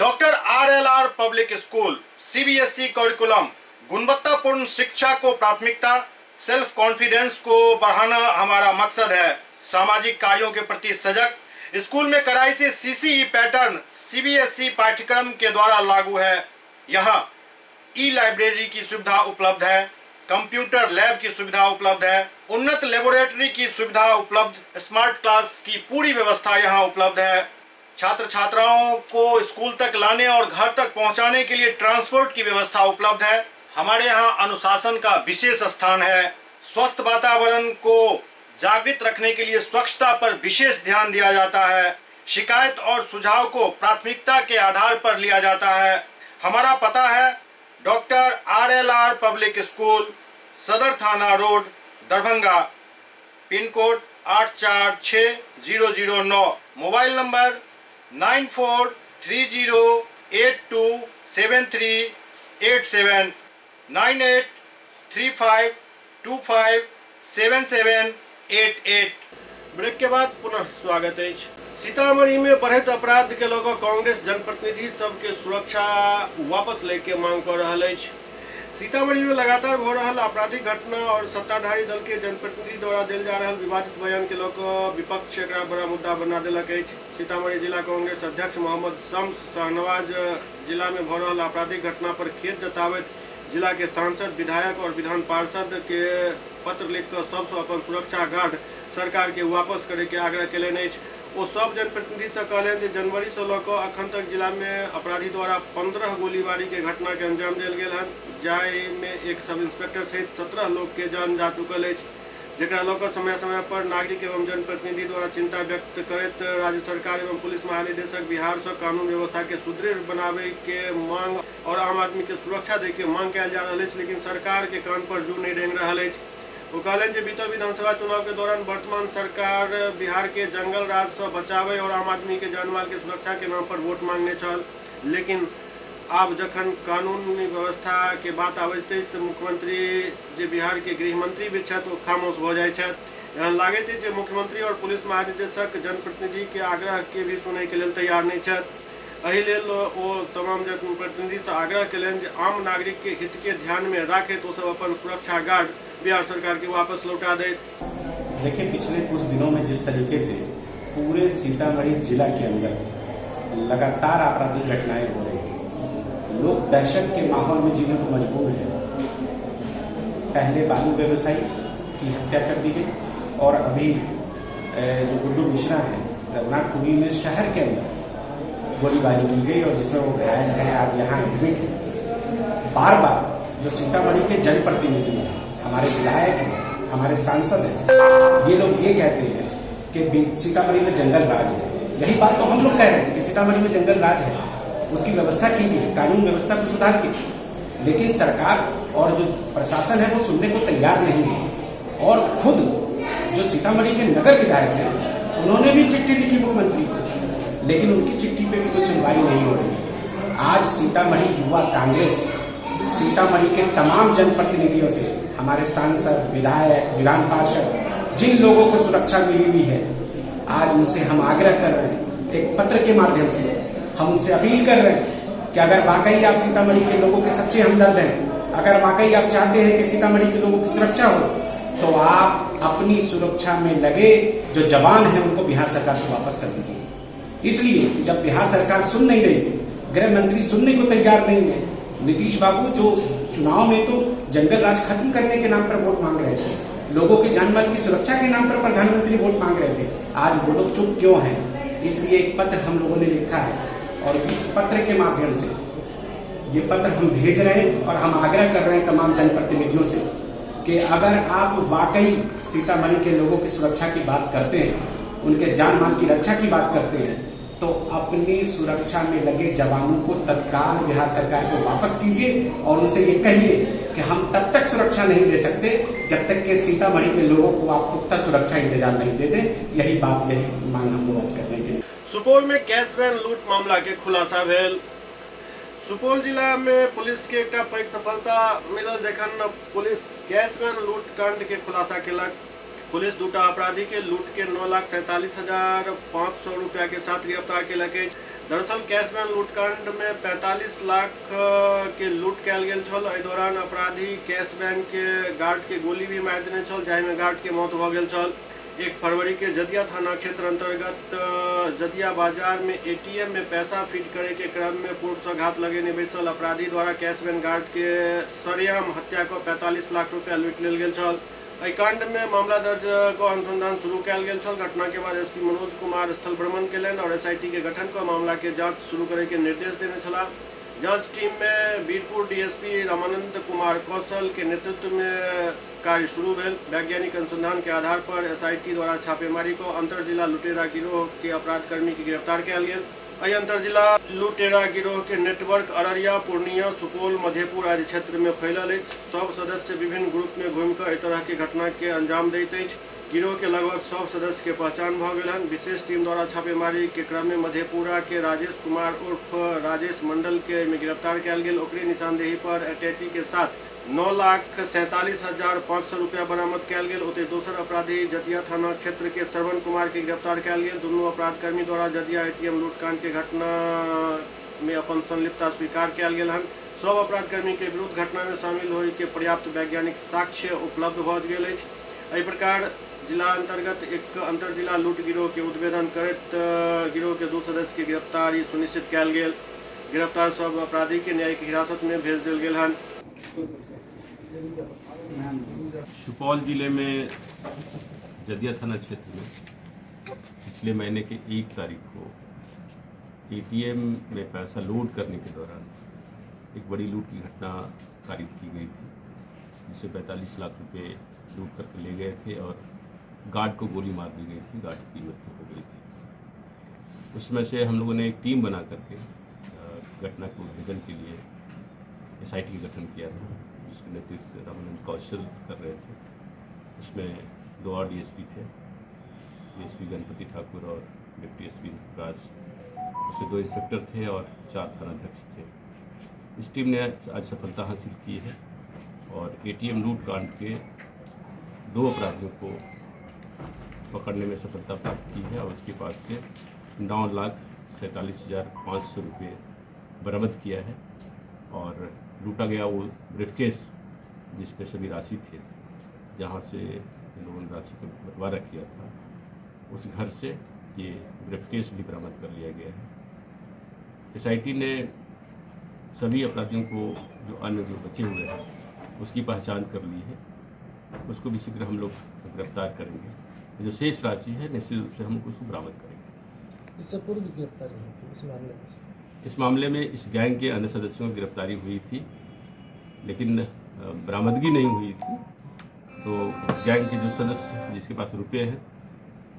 Doctor RLR public school CBSE curriculum गुणवत्तापूर्ण शिक्षा को प्राथमिकता, सेल्फ कॉन्फिडेंस को बढ़ाना हमारा मकसद है। सामाजिक कार्यों के प्रति सजग। स्कूल में कड़ाई से CCE पैटर्न CBSE पाठ्यक्रम के द्वारा लागू है। यहाँ ई-लाइब्रेरी की सुविधा उपलब्ध है, कंप्यूटर लैब की सुविधा उपलब्ध है, उन्नत लेबोरेटरी की सुविधा उपलब्ध, स्मार्ट क्लास की पूरी व्यवस्था यहाँ उपलब्ध है। छात्र छात्राओं को स्कूल तक लाने और घर तक पहुँचाने के लिए ट्रांसपोर्ट की व्यवस्था उपलब्ध है। हमारे यहाँ अनुशासन का विशेष स्थान है। स्वस्थ वातावरण को जागृत रखने के लिए स्वच्छता पर विशेष ध्यान दिया जाता है। शिकायत और सुझाव को प्राथमिकता के आधार पर लिया जाता है। हमारा पता है doctor RLR public school, Sadar Thana road, Darbhanga, pin code 846009। Mobile number 9430827387 9835257788। Break के बाद पुनः स्वागत है। सीतामढ़ी में बढ़त अपराध के लोग कांग्रेस जनप्रतिनिधि सबके सुरक्षा वापस लेके मांग कर रहा है। सीतामढ़ी में लगातार हो रहा आपराधिक घटना और सत्ताधारी दल के जनप्रतिनिधि द्वारा दिल जा रहा विवादित बयान के लोग विपक्ष एक बड़ा मुद्दा बना दिलक। सीतामढ़ी जिला कांग्रेस अध्यक्ष मोहम्मद शम्स शाहनवाज जिला में हो रहा आपराधिक घटना पर खेद जतावत जिला के सांसद, विधायक और विधान पार्षद के पत्र लिखकर सबसे अपन सुरक्षा गार्ड सरकार के वापस करे के आग्रह कलन। वो सब जनप्रतिनिधि से कहलें कि जनवरी से लऽ अखन तक जिला में अपराधी द्वारा 15 गोलीबारी के घटना के अंजाम दिल गया है, जाय में एक सब इंस्पेक्टर सहित 17 लोग के जान जा चुकल है। जरा लऽ समय समय पर नागरिक एवं जनप्रतिनिधि द्वारा चिंता व्यक्त करते राज्य सरकार एवं पुलिस महानिदेशक बिहार से कानून व्यवस्था के सुदृढ़ बनावे के मांग और आम आदमी के सुरक्षा दे के मांग कल जा रहा है, लेकिन सरकार के कान पर जू नहीं रेंग रहा है। वो कहलन जे बीतल विधानसभा चुनाव के दौरान वर्तमान सरकार बिहार के जंगल राज से बचावे और आम आदमी के जानमाल के सुरक्षा के नाम पर वोट मांगने छल, लेकिन आब जखन कानूनी व्यवस्था के बात आबैत अछि तऽ मुख्यमंत्री जे बिहार के गृह मंत्री भी छथि वो खामोश भऽ जाइ छथि। यहाँ लागैत अछि जे मुख्यमंत्री और पुलिस महानिदेशक जनप्रतिनिधि के आग्रह के भी सुनै के लेल तैयार नहीं छथि। एहि लेल ओ तमाम जनप्रतिनिधि से आग्रह कलन जे आम नागरिक के हित के ध्यान में राखे तो सब अपन सुरक्षा गार्ड बिहार सरकार के वापस लौटा दे। देखिए, पिछले कुछ दिनों में जिस तरीके से पूरे सीतामढ़ी जिला के अंदर लगातार आपराधिक घटनाएं हो रही हैं, लोग दहशत के माहौल में जीने को मजबूर हैं। पहले बालू व्यवसायी की हत्या कर दी गई और अभी जो गुड्डू मिश्रा है रघुनाथपुरी में शहर के अंदर गोलीबारी की गई और जिसमें वो घायल है, आज यहाँ एडमिट है। बार बार जो सीतामढ़ी के जनप्रतिनिधि हैं, हमारे विधायक हैं, हमारे सांसद हैं, ये लोग ये कहते हैं कि सीतामढ़ी में जंगल राज है। यही बात तो हम लोग कह रहे हैं कि सीतामढ़ी में जंगल राज है, उसकी व्यवस्था कीजिए, कानून व्यवस्था को सुधार कीजिए। लेकिन सरकार और जो प्रशासन है वो सुनने को तैयार नहीं है। और खुद जो सीतामढ़ी के नगर विधायक हैं उन्होंने भी चिट्ठी लिखी मुख्यमंत्री को, लेकिन उनकी चिट्ठी पे भी कोई सुनवाई नहीं हो रही। आज सीतामढ़ी युवा कांग्रेस सीतामढ़ी के तमाम जनप्रतिनिधियों से, हमारे सांसद, विधायक, विधान पार्षद, जिन लोगों को सुरक्षा मिली हुई है, आज उनसे हम आग्रह कर रहे हैं, एक पत्र के माध्यम से हम उनसे अपील कर रहे हैं कि अगर वाकई आप सीतामढ़ी के लोगों के सच्चे हमदर्द हैं, अगर वाकई आप चाहते हैं कि सीतामढ़ी के लोगों की सुरक्षा हो, तो आप अपनी सुरक्षा में लगे जो जवान हैं उनको बिहार सरकार को वापस कर दीजिए। इसलिए जब बिहार सरकार सुन नहीं रही, गृह मंत्री सुनने को तैयार नहीं है, नीतीश बाबू जो चुनाव में तो जंगल राज खत्म करने के नाम पर वोट मांग रहे थे, लोगों के जानमाल की सुरक्षा के नाम पर प्रधानमंत्री वोट मांग रहे थे, आज वो लोग चुप क्यों हैं? इसलिए एक पत्र हम लोगों ने लिखा है और इस पत्र के माध्यम से ये पत्र हम भेज रहे हैं और हम आग्रह कर रहे हैं तमाम जनप्रतिनिधियों से कि अगर आप वाकई सीतामढ़ी के लोगों की सुरक्षा की बात करते हैं, उनके जान माल की रक्षा की बात करते हैं, तो अपनी सुरक्षा में लगे जवानों को तत्काल बिहार सरकार को वापस कीजिए और उनसे ये कहिए कि हम तब तक सुरक्षा नहीं दे सकते जब तक कि सीतामढ़ी के लोगों को आप पुख्ता सुरक्षा इंतजाम नहीं दे दें। यही बात, यही मांग हम लोग आज करने के लिए। सुपौल में कैश वैन लूट मामला के खुलासा भेल। सुपौल जिला में पुलिस के एक पैघ सफलता मिलल जखन पुलिस कैश वैन लूट कांड के खुलासा केलक। पुलिस दूटा अपराधी के लूट के 9,47,500 रुपया के साथ गिरफ्तार केलक। दरअसल कैश वैन लूटकांड में 45 लाख के लूट कयल गेल छल। एहि दौरान अपराधी कैश वैन के गार्ड के गोली भी मारि देने छल, जाहिमे गार्ड के मौत भ गेल छल। 1 फरवरी के जदिया थाना क्षेत्र अंतर्गत जदिया बाजार में एटीएम में पैसा फीड करे के क्रम में पूर्व से घात लगेने बैसल अपराधी द्वारा कैश वैन गार्ड के सरेआम हत्या को 45 लाख रुपया लूट लेल गेल छल। एहि कांड में मामला दर्ज को अनुसंधान शुरू कयल गेल छल। घटना के बाद एसपी मनोज कुमार स्थल भ्रमण केलनि और एसआईटी के गठन कर मामला के जांच शुरू करे के निर्देश देने छला। जांच टीम में बीरपुर डीएसपी रामानंद कुमार कौशल के नेतृत्व में कार्य शुरू भेल। वैज्ञानिक अनुसंधान के आधार पर एसआईटी द्वारा छापेमारी को अंतर जिला लुटेरा गिरोह के अपराध कर्मी के गिरफ्तार कयल गेल। एहि अंतर जिला लुटेरा गिरोह के नेटवर्क अररिया, पूर्णिया, सुपौल, मधेपुर आदि क्षेत्र में फैलल अछि। सब सदस्य विभिन्न ग्रुप में घूमि कऽ एहि तरह के घटना के अंजाम दैत अछि। गिरोह के लगभग सब सदस्य के पहचान भ गेल हन। विशेष टीम द्वारा छापेमारी के क्रम में मधेपुरा के राजेश कुमार उर्फ राजेश मंडल के गिरफ्तार कयल गेल। ओकरी निशानदेही पर अटैची के साथ 9,47,500 रुपया बरामद कयल गेल। ओते दोसर अपराधी जदिया थाना क्षेत्र के श्रवण कुमार के गिरफ्तार कयल गेल। दुनू अपराधकर्मी द्वारा जदिया एटीएम लूटकांड के घटना में अपन संलिप्तता स्वीकार कयल गेल हन। सब अपराधकर्मी के विरुद्ध घटना में शामिल होय के पर्याप्त वैज्ञानिक साक्ष्य उपलब्ध भ गेल अछि। एहि प्रकार जिला अंतर्गत एक अंतर जिला लूट गिरोह के उद्भेदन करैत गिरोह के 2 सदस्य के गिरफ्तारी सुनिश्चित कयल गेल। गिरफ्तार सब अपराधी के न्यायिक हिरासत में भेज देल गेल हन। सुपौल जिले में जदिया थाना क्षेत्र में पिछले महीने के 1 तारीख को एटीएम में पैसा लोड करने के दौरान एक बड़ी लूट की घटना कारित की गई थी, जिससे 45 लाख रुपए लूट करके ले गए थे और गार्ड को गोली मार दी गई थी। गार्ड की मृत्यु हो गई थी। उसमें से हम लोगों ने एक टीम बना करके घटना के उद्भेदन के लिए एसआईटी का गठन किया था, जिसके नेतृत्व रामानंद कौशल कर रहे थे। उसमें 2 और डीएसपी थे, डीएसपी गणपति ठाकुर और डिप्टी एसपी प्रकाश। उससे 2 इंस्पेक्टर थे और 4 थानाध्यक्ष थे। इस टीम ने आज सफलता हासिल की है और एटीएम लूट कांड के 2 अपराधियों को पकड़ने में सफलता प्राप्त की है और उसके पास से 9,47,500 रुपये बरामद किया है। और लूटा गया वो ब्रीफकेस जिसमें सभी राशि थे, जहाँ से इन लोगों ने राशि का बंटवारा किया था, उस घर से ये ब्रीफकेस भी बरामद कर लिया गया है। एसआईटी ने सभी अपराधियों को जो अन्य जो बचे हुए हैं उसकी पहचान कर ली है। उसको भी शीघ्र हम लोग गिरफ्तार करेंगे। जो शेष राशि है निश्चित रूप से हम उसको बरामद करेंगे। इससे पूर्व गिरफ्तारी हुई थी इस मामले में? इस मामले में इस गैंग के अन्य सदस्यों की गिरफ्तारी हुई थी, लेकिन बरामदगी नहीं हुई थी। तो इस गैंग के जो सदस्य जिसके पास रुपये हैं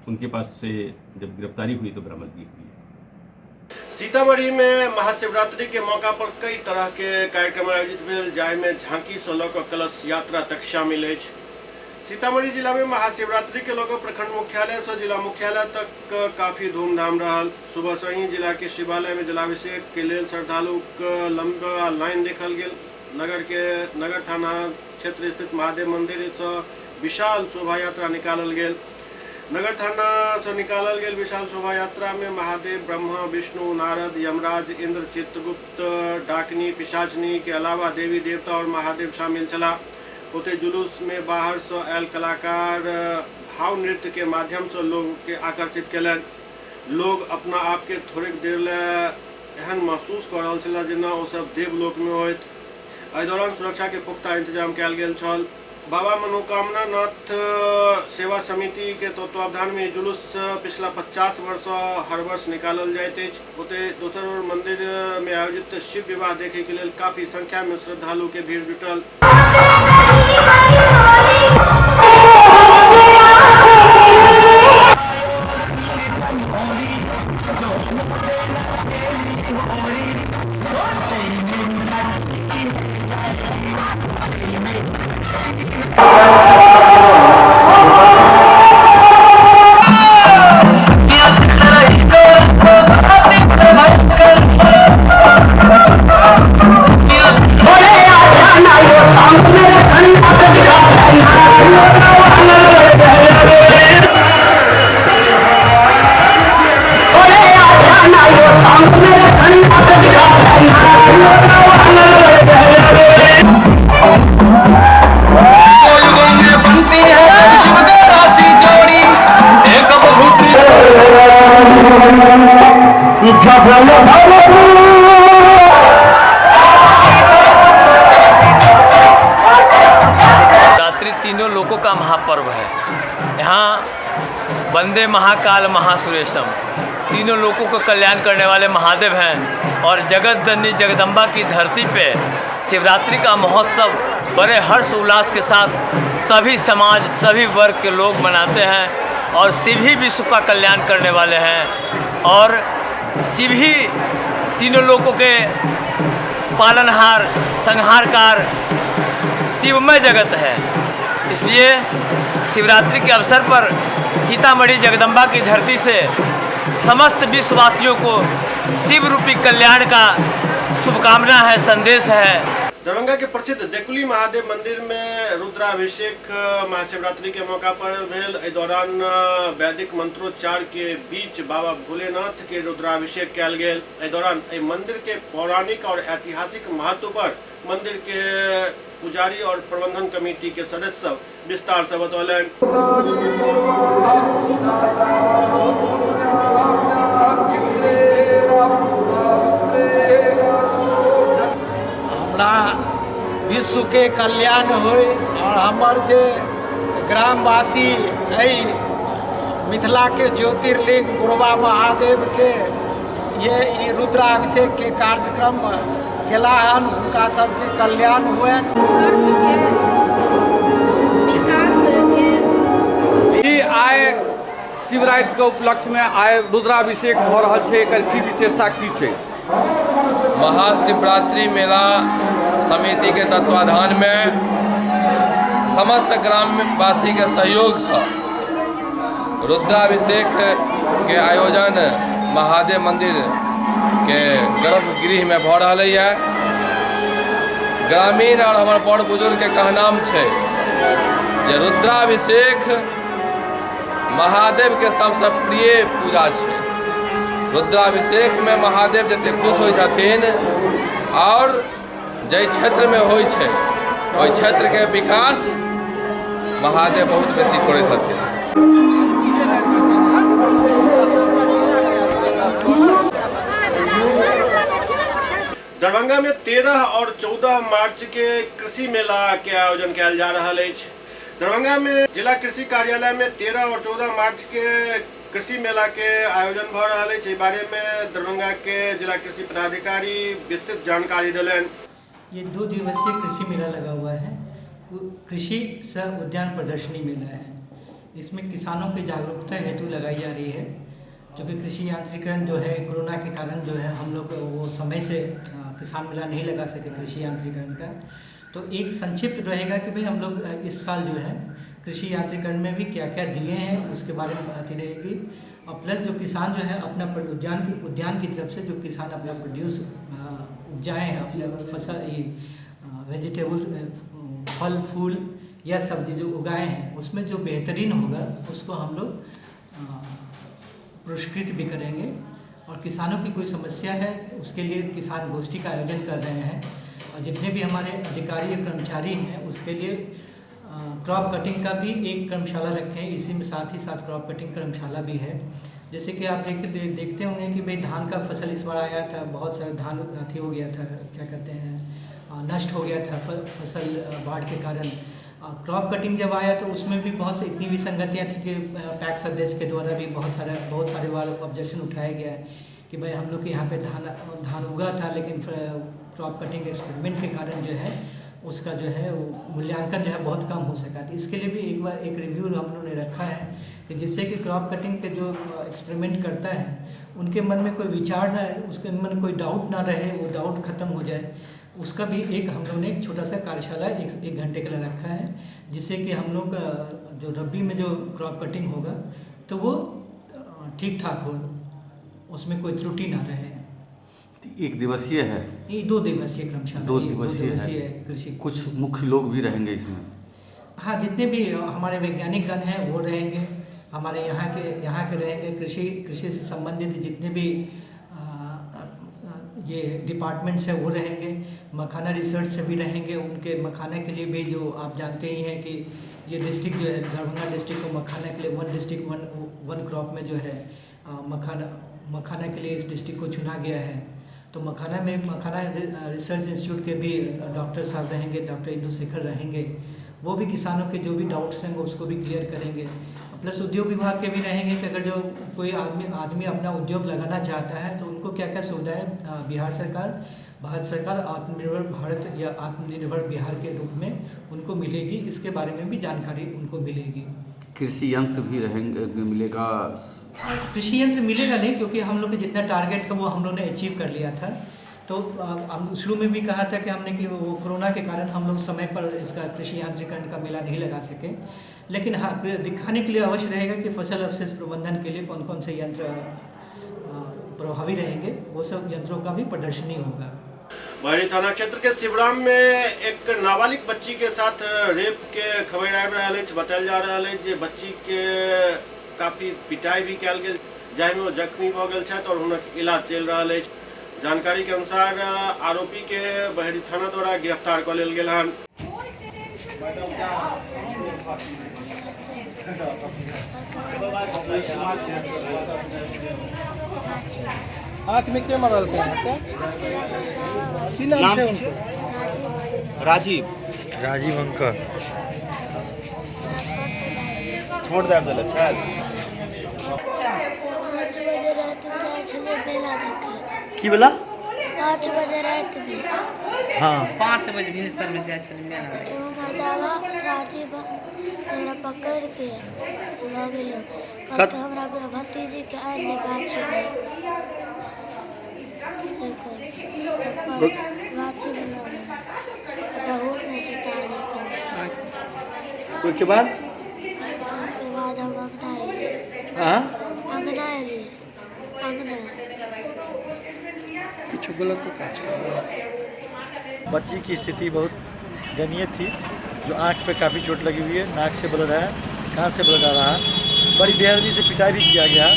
उनके पास से जब गिरफ्तारी हुई तो बरामदगी हुई। सीतामढ़ी में महाशिवरात्रि के मौका पर कई तरह के कार्यक्रम आयोजित भेल, जाहिमे झांकी से लऽ कऽ कलश यात्रा तक शामिल अछि। सीतामढ़ी जिला में महाशिवरात्रि के लोग प्रखंड मुख्यालय से जिला मुख्यालय तक काफी धूमधाम रहल। सुबह से ही जिला के शिवालय में जलाभिषेक के लिए श्रद्धालु लंबा लाइन देखल गेल। नगर थाना क्षेत्र स्थित महादेव मंदिर से विशाल शोभा यात्रा निकालल गेल। नगर थाना से निकालल गेल विशाल शोभा यात्रा में महादेव, ब्रह्मा, विष्णु, नारद, यमराज, इंद्र, चित्रगुप्त, डाकिनी, पिशाचनी के अलावा देवी देवता और महादेव शामिल छला। होते जुलूस में बाहर से आयल कलाकार भाव नृत्य के माध्यम से लोग के आकर्षित कलन। लोग अपना आप के थोड़े देर ले एहन महसूस कर रहा छला जेना ओ सब देवलोक में होइत। एहि दौरान सुरक्षा के पुख्ता इंतजाम कयल गेल छल। बाबा मनोकामना नाथ सेवा समिति के तत्वावधान में जुलूस पिछला 50 वर्ष हर वर्ष निकालल जाइत अछि। ओते दोसर ओर मंदिर में आयोजित शिव विवाह देखे के लिए काफी संख्या में श्रद्धालु के भीड़ जुटल। शिवरात्रि तीनों लोकों का महापर्व है। यहाँ वंदे महाकाल महासुरेशम तीनों लोगों को कल्याण करने वाले महादेव हैं और जगत जननी जगदम्बा की धरती पे शिवरात्रि का महोत्सव बड़े हर्ष उल्लास के साथ सभी समाज सभी वर्ग के लोग मनाते हैं और शिव ही विश्व का कल्याण करने वाले हैं और शिव ही तीनों लोगों के पालनहार संहारकार शिवमय जगत है। इसलिए शिवरात्रि के अवसर पर सीतामढ़ी जगदम्बा की धरती से समस्त विश्ववासियों को शिव रूपी कल्याण का शुभकामना है, संदेश है। दरभंगा के प्रसिद्ध देकुली महादेव मंदिर में रुद्राभिषेक महाशिवरात्रि के मौका पर भेल। इस दौरान वैदिक मंत्रोच्चार के बीच बाबा भोलेनाथ के रुद्राभिषेक कयल गेल। इस दौरान मंदिर के पौराणिक और ऐतिहासिक महत्व पर मंदिर के पुजारी और प्रबंधन कमेटी के सदस्य विस्तार से बतौलन। विश्व के कल्याण होय और हमर जे ग्रामवासी मिथिला के ज्योतिर्लिंग गुरुबा महादेव के ये रुद्राभिषेक के कार्यक्रम केला हन, उनका सबके कल्याण हुए। आए शिवरात्रि के उपलक्ष्य में आए रुद्राभिषेक भ रहल छै, एकर की विशेषता की छै? महाशिवरात्रि मेला समिति के तत्वाधान में समस्त ग्रामवासी के सहयोग से रुद्राभिषेक के आयोजन महादेव मंदिर के गर्भगृह में भ रहा है। ग्रामीण और हमारे बड़ बुजुर्ग के कहनाम है जे रुद्राभिषेक महादेव के सबसे प्रिय पूजा है। रुद्राभिषेक में महादेव जते खुश हो छथिन और जै क्षेत्र में होय छै ओहि क्षेत्र के विकास महादेव बहुत बेसी करे छथिन। दरभंगा में 13 और 14 मार्च के कृषि मेला के आयोजन किया जा रहा है। दरभंगा में जिला कृषि कार्यालय में 13 और 14 मार्च के कृषि मेला के आयोजन भ रहा है। इस बारे में दरभंगा के जिला कृषि पदाधिकारी विस्तृत जानकारी दिलन। ये 2 दिवसीय कृषि मेला लगा हुआ है। कृषि सह उद्यान प्रदर्शनी मेला है। इसमें किसानों की जागरूकता हेतु लगाई जा रही है, क्योंकि कृषि यांत्रिकरण जो है कोरोना के कारण जो है हम लोग वो समय से किसान मेला नहीं लगा सके कृषि यांत्रिकरण का। तो एक संक्षिप्त रहेगा कि भाई हम लोग इस साल जो है कृषि यांत्रिकरण में भी क्या क्या दिए हैं उसके बारे में बताती रहेगी। और प्लस जो किसान जो है अपना उद्यान की तरफ से जो किसान अपना प्रोड्यूस उपजाए हैं अपने फसल वेजिटेबल्स फल फूल या सब्जी जो उगाए हैं उसमें जो बेहतरीन होगा उसको हम लोग पुरस्कृत भी करेंगे। और किसानों की कोई समस्या है उसके लिए किसान गोष्ठी का आयोजन कर रहे हैं। और जितने भी हमारे अधिकारी या कर्मचारी हैं उसके लिए क्रॉप कटिंग का भी एक कर्मशाला रखे हैं। इसी में साथ ही साथ क्रॉप कटिंग कर्मशाला भी है। जैसे कि आप देखते होंगे कि भाई धान का फसल इस बार आया था, बहुत सारा धान अथी हो गया था, क्या कहते हैं नष्ट हो गया था फसल बाढ़ के कारण। क्रॉप कटिंग जब आया तो उसमें भी बहुत इतनी विसंगतियाँ थी कि पैक्स अध्यक्ष के द्वारा भी बहुत सारे बार ऑब्जेक्शन उठाया गया है कि भाई हम लोग के यहाँ पे धान उगा था लेकिन क्रॉप कटिंग एक्सपेरिमेंट के कारण जो है उसका जो है वो मूल्यांकन जो है बहुत कम हो सका। तो इसके लिए भी एक बार एक रिव्यू हम लोगों ने रखा है कि जिससे कि क्रॉप कटिंग के जो एक्सपेरिमेंट करता है उनके मन में कोई विचार ना, उसके मन में कोई डाउट ना रहे, वो डाउट खत्म हो जाए। उसका भी एक हम लोगों ने एक छोटा सा कार्यशाला एक घंटे के लिए रखा है जिससे कि हम लोग जो रबी में जो क्रॉप कटिंग होगा तो वो ठीक ठाक हो, उसमें कोई त्रुटि ना रहे। एक दिवसीय है, ये 2 दिवसीय कर्मशाला, 2 दिवसीय है कृषि। कुछ मुख्य लोग भी रहेंगे इसमें? हाँ, जितने भी हमारे वैज्ञानिक गण हैं वो रहेंगे, हमारे यहाँ के रहेंगे, कृषि से संबंधित जितने भी ये डिपार्टमेंट्स है वो रहेंगे, मखाना रिसर्च से भी रहेंगे। उनके मखाना के लिए भी जो आप जानते ही हैं कि ये डिस्ट्रिक्ट जो है दरभंगा डिस्ट्रिक्ट को मखाना के लिए 1 डिस्ट्रिक्ट 1 क्रॉप में जो है मखाना के लिए इस डिस्ट्रिक्ट को चुना गया है। तो मखाना रिसर्च इंस्टीट्यूट के भी डॉक्टर साहब रहेंगे, डॉक्टर इंदु शेखर रहेंगे, वो भी किसानों के जो भी डाउट्स हैं उसको भी क्लियर करेंगे। प्लस उद्योग विभाग के भी रहेंगे कि अगर जो कोई आदमी अपना उद्योग लगाना चाहता है तो उनको क्या क्या सुविधाएं बिहार सरकार, भारत सरकार आत्मनिर्भर भारत या आत्मनिर्भर बिहार के रूप में उनको मिलेगी, इसके बारे में भी जानकारी उनको मिलेगी। कृषि यंत्र भी रहेंगे, मिलेगा? कृषि यंत्र मिलेगा नहीं, क्योंकि हम लोग के जितना टारगेट था वो हम लोग ने अचीव कर लिया था। तो हम शुरू में भी कहा था कि हमने कि वो कोरोना के कारण हम लोग समय पर इसका कृषि यांत्रिकरण का मेला नहीं लगा सके, लेकिन हाँ दिखाने के लिए अवश्य रहेगा कि फसल अवशेष प्रबंधन के लिए कौन कौन से यंत्र प्रभावी रहेंगे, वो सब यंत्रों का भी प्रदर्शनी होगा। बहरी थाना क्षेत्र के शिवराम में एक नाबालिग बच्ची के साथ रेप के खबर आबि रहल अछि। बतायल जा रहल अछि जे बच्ची के काफी पिटाई भी कयल गेल, जाहिमे वो जख्मी भऽ गेल छथि और हुनक इलाज चलि रहल अछि। जानकारी के अनुसार आरोपी के बहरी थाना द्वारा गिरफ्तार कऽ लेल गेल हन। हाथ में क्या मरल थे? नाम है उनका? राजीव अंकर छोड़ दे दल। अच्छा 5 बजे रात में जाए छले मेला देखे। की बोला? 5 बजे रात में। हाँ 5 बजे भिनसर में जाए छले मेला देखे। मजावा राजीव से हमरा पकड़ के ल गेलो, कहलके हमरा भतीजी के आइ ने गाछी में गाछी में ल गेलो, गहूँ में से तारी कर। उसके बाद हम अंगना एलिए। हाँ अंगना एलिए, अंगना कुछ गलत तो बच्ची की स्थिति बहुत दयनीय थी, जो आंख पे काफ़ी चोट लगी हुई है, नाक से ब्लड है, कान से ब्लड आ रहा है, बड़ी बेहदगी से पिटाई भी किया गया।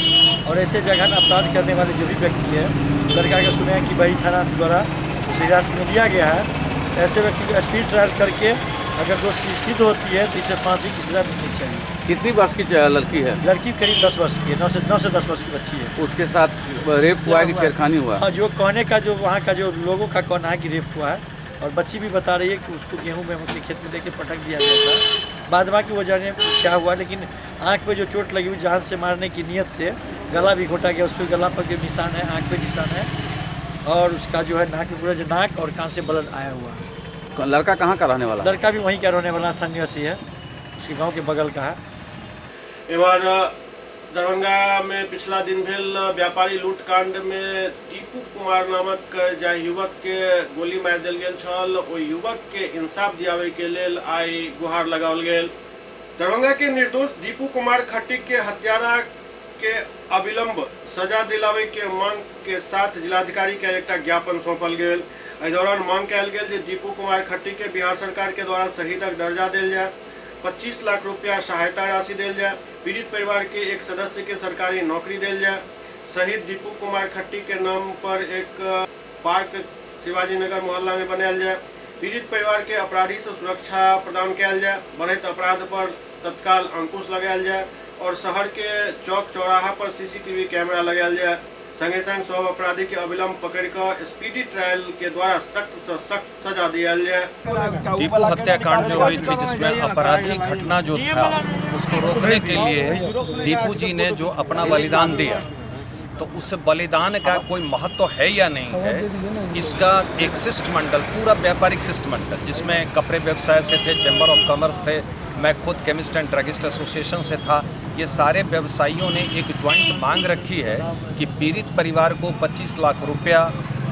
और ऐसे जगह अपराध करने वाले जो भी व्यक्ति है, लड़का के सुने हैं कि बड़ी थाना द्वारा उसे हिरासत में लिया गया है। ऐसे व्यक्ति को स्पीड ट्रायल करके अगर दोषी सिद्ध होती है तो इसे फांसी की सजा मिलनी चाहिए। कितनी वर्ष की लड़की है? लड़की करीब 10 वर्ष की है, 9 से 10 वर्ष की बच्ची है। उसके साथ रेप हुआ है कि छेड़खानी हुआ है? हाँ, जो कहने का जो वहाँ का जो लोगों का कहना है कि रेप हुआ है, और बच्ची भी बता रही है कि उसको गेहूं में उसके खेत में देके पटक दिया गया था। बाद में कि वो जाने क्या हुआ, लेकिन आंख पे जो चोट लगी हुई जान से मारने की नीयत से गला भी घोटा गया, उस पर गला पर निशान है, आंख पे निशान है, और उसका जो है नाक में पूरा जो नाक और कान से ब्लड आया हुआ है। लड़का कहाँ का रहने वाला? लड़का भी वहीं का रहने वाला स्थानीय निवासी है, उसके गाँव के बगल का है। दरभंगा में पिछला दिन भेल व्यापारी लूटकांड में टीपू कुमार नामक जाहि युवक के गोली मारि देल गेल छल, ओहि युवक के इंसाफ दियावे के लेल आइ गुहार लगाओल गेल। दरभंगा के निर्दोष दीपू कुमार खट्टी के हत्यारा के अविलंब सजा दिलावे के मांग के साथ जिलाधिकारी के एक ज्ञापन सौंपल गेल। एहि दौरान मांग कयल गेल जे दीपू कुमार खट्टी के बिहार सरकार के द्वारा शहीदक दर्जा देल जाय, 25 लाख रुपया सहायता राशि देल जाय, पीड़ित परिवार के एक सदस्य के सरकारी नौकरी देल जाय, शहीद दीपू कुमार खट्टी के नाम पर एक पार्क शिवाजी नगर मोहल्ला में बनायल जाय, पीड़ित परिवार के अपराधी से सुरक्षा प्रदान कयल जाय, बढ़ैत अपराध पर तत्काल अंकुश लगायल जाय और शहर के चौक चौराहा पर CCTV कैमरा लगायल जाय। संगे संग सब अपराधी के अविलंब पकड़ कर स्पीडी ट्रायल के द्वारा सख्त से सख्त सजा दिया जाए। दीपू हत्याकांड जो हुई थी जिसमें आपराधिक घटना जो था उसको रोकने के लिए दीपू जी ने जो अपना बलिदान दिया, तो उस बलिदान का कोई महत्व है या नहीं है, इसका एक शिष्टमंडल, पूरा व्यापारिक शिष्टमंडल जिसमें कपड़े व्यवसाय से थे, चैम्बर ऑफ कॉमर्स थे, मैं खुद केमिस्ट एंड ड्रगिस्ट एसोसिएशन से था, ये सारे व्यवसायियों ने एक ज्वाइंट मांग रखी है कि पीड़ित परिवार को 25 लाख रुपया,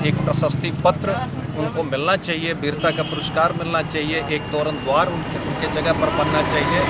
एक प्रशस्ति पत्र उनको मिलना चाहिए, वीरता का पुरस्कार मिलना चाहिए, एक तोरण द्वार उनके जगह पर बनना चाहिए,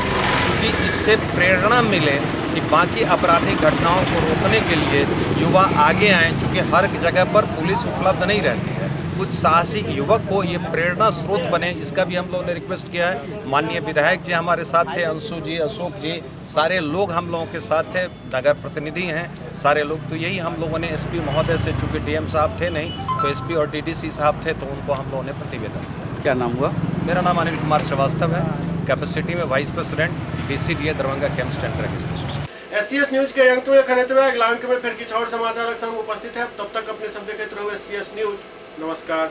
क्योंकि इससे प्रेरणा मिले कि बाकी आपराधिक घटनाओं को रोकने के लिए युवा आगे आएँ। चूँकि हर जगह पर पुलिस उपलब्ध नहीं रहती है, कुछ साहसिक युवक को ये प्रेरणा स्रोत बने, इसका भी हम लोगों ने रिक्वेस्ट किया है। माननीय विधायक जी हमारे साथ थे, अंशु जी, अशोक जी, सारे लोग हम लोगों के साथ थे, नगर प्रतिनिधि हैं सारे लोग। तो यही हम लोगों ने SP महोदय से, चूँकि DM साहब थे नहीं तो SP और DDC साहब थे, तो उनको हम लोगों ने प्रतिवेदन दिया। क्या नाम हुआ? मेरा नाम अनिल कुमार श्रीवास्तव है, कैपेसिटी में vice president DCDA Darbhanga chemist and druggist association. SCS news के अंक में खनेतवे अगला अंक में फिर कुछ और समाचार संग उपस्थित है। तब तक अपने सब देखते रहो SCS न्यूज। नमस्कार।